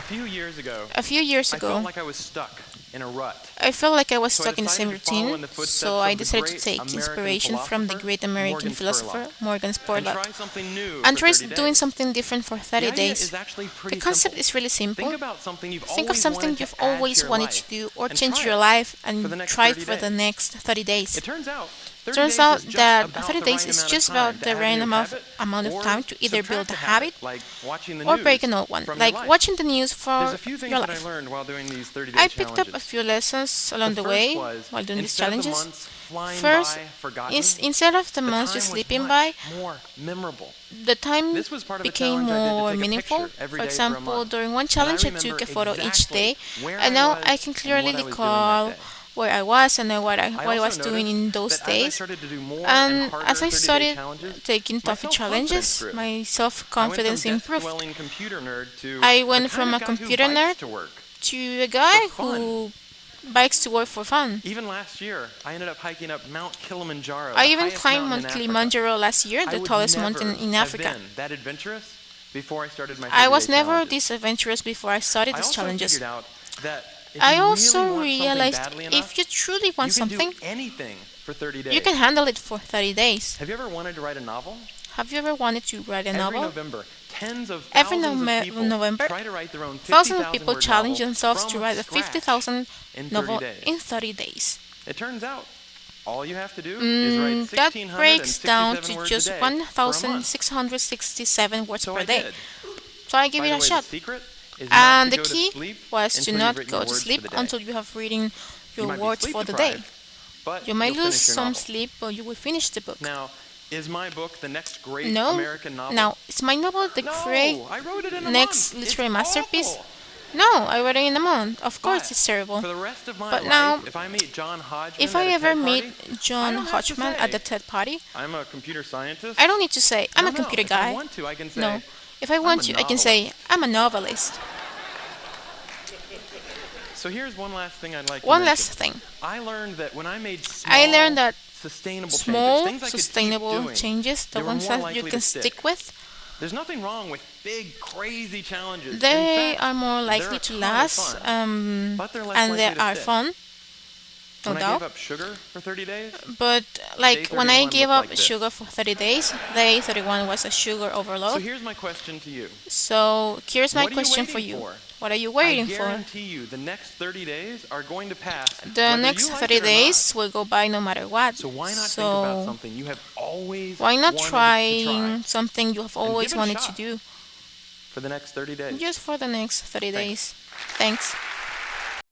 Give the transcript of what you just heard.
A few years ago, I felt like I was stuck in the same routine, so I decided to take inspiration from the great American philosopher Morgan Spurlock and try doing something different for 30 days. The concept is really simple. Think of something you've always wanted to do or change your life and try it for the next 30 days. Turns out that 30 days is just about the right amount of time to either build a habit or break an old one, like watching the news for your life. I picked up a few lessons along the way while doing these challenges. First, instead of the months just slipping by, the time became more meaningful. For example, during one challenge, I took a photo each day, and now I can clearly recall where I was and what I was doing in those days. And as I started taking tougher challenges, my self-confidence improved. I went from a computer nerd to a guy who bikes to work for fun. I even climbed Mount Kilimanjaro last year, the tallest mountain in Africa. I was never this adventurous before I started these challenges. I also realized if you truly want something, you can handle it for 30 days. Have you ever wanted to write a novel? Have you ever wanted to write a novel? Every November, thousands of people challenge themselves to write a 50,000 novel in 30 days. It turns out all you have to do is write that breaks down to words just a day for a month. 1,667 words So per I day. did. So I gave By it the a way, shot. the secret is And not the to go key to sleep was to until not you've written go your to words sleep for the day. until you have written You your might be words sleep for the day. deprived, but You might you'll lose finish your some novel. sleep, but you will finish the book. Now, is my book the next great No, American novel? now is my novel the great No, I wrote it in a next month. literary It's masterpiece? awful. No, I read it in a month. Of course, But it's terrible. For the rest of my But life, now, if I meet John Hodgman If I at a ever TED meet party, I John don't have to Hodgman at the say, TED party, I'm a computer scientist. I don't need to say I'm a No, computer if I guy. want to, I can say, No, if I "I'm want a to, I can say I'm a novelist. So here's one last thing I'd like to One mention. last thing. I learned that when I made I learned that sustainable small, changes, things I could keep sustainable doing, changes, the they were ones more that you likely can to stick with, There's nothing wrong with big, crazy challenges. they In fact, are more they're likely a to ton of last, fun, but they're less and they likely to are stick. fun, no When I doubt. gave up sugar for 30 days, But like when I 31 gave looked up like this. sugar for 30 days, day 31 was a sugar so overload. here's my question to you. So here's my What are you question for waiting you. for? What are you I waiting for? guarantee you the next 30 days are going to pass The whether next you like 30 it or not. days will go by no matter what. So why not think about So something you have always why not wanted to trying try something you have always give it a wanted to shot. do for the next 30 days? just for the next 30 Thanks. days? Thanks.